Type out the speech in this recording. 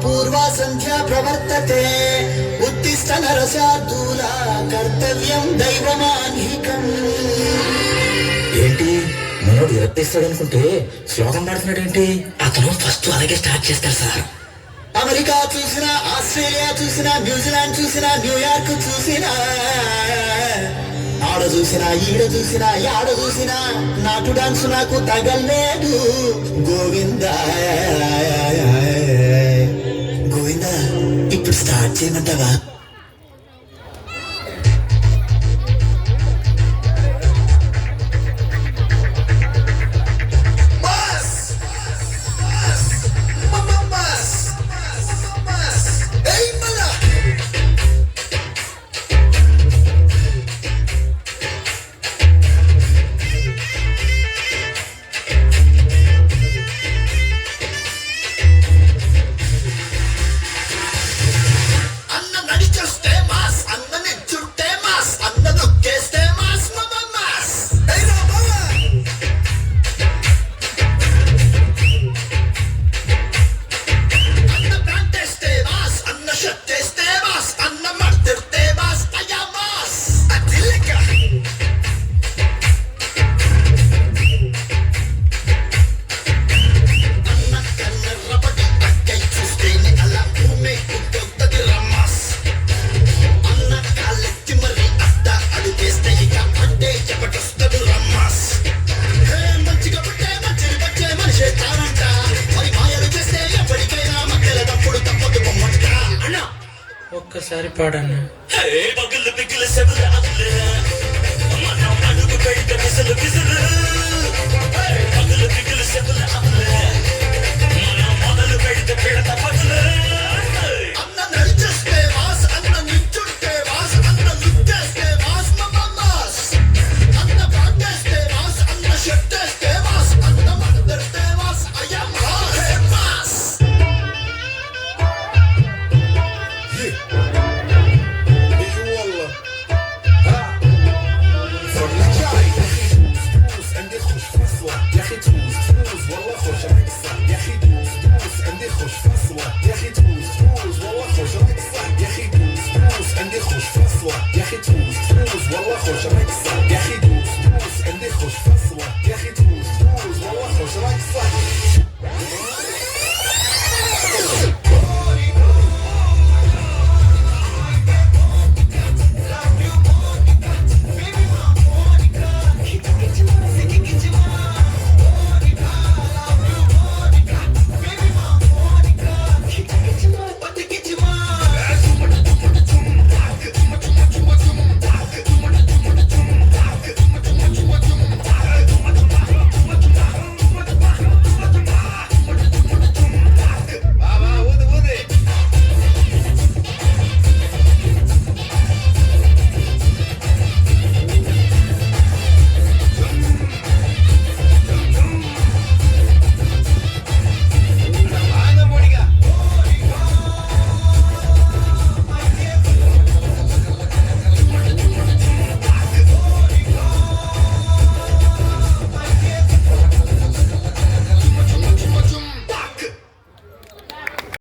पूर्वा संध्या प्रवर्तते उत्तिष्ठ नरशार्दूला कर्तव्యం దైవమాన్హికం. ఏంటి మనోడు విరక్తిస్తాడు అనుకుంటే శ్లోకం పాడుతున్నాడు ఏంటి? అతను ఫస్ట్ అలాగే స్టార్ట్ చేస్తారు సార్. అమెరికా చూసినా, ఆస్ట్రేలియా చూసినా, న్యూజిలాండ్ చూసినా, న్యూయార్క్ చూసినా, ఆడ చూసినా, ఈడ చూసినా, యాడ చూసినా నాటు డాన్స్ నాకు తగలేదు. గోవిందా గోవిందా, ఇప్పుడు స్టార్ట్ చేయమంటావా? ఒక్కసారి పాడన్నా. يا اخي تفوز والله خوش رقصة يا اخي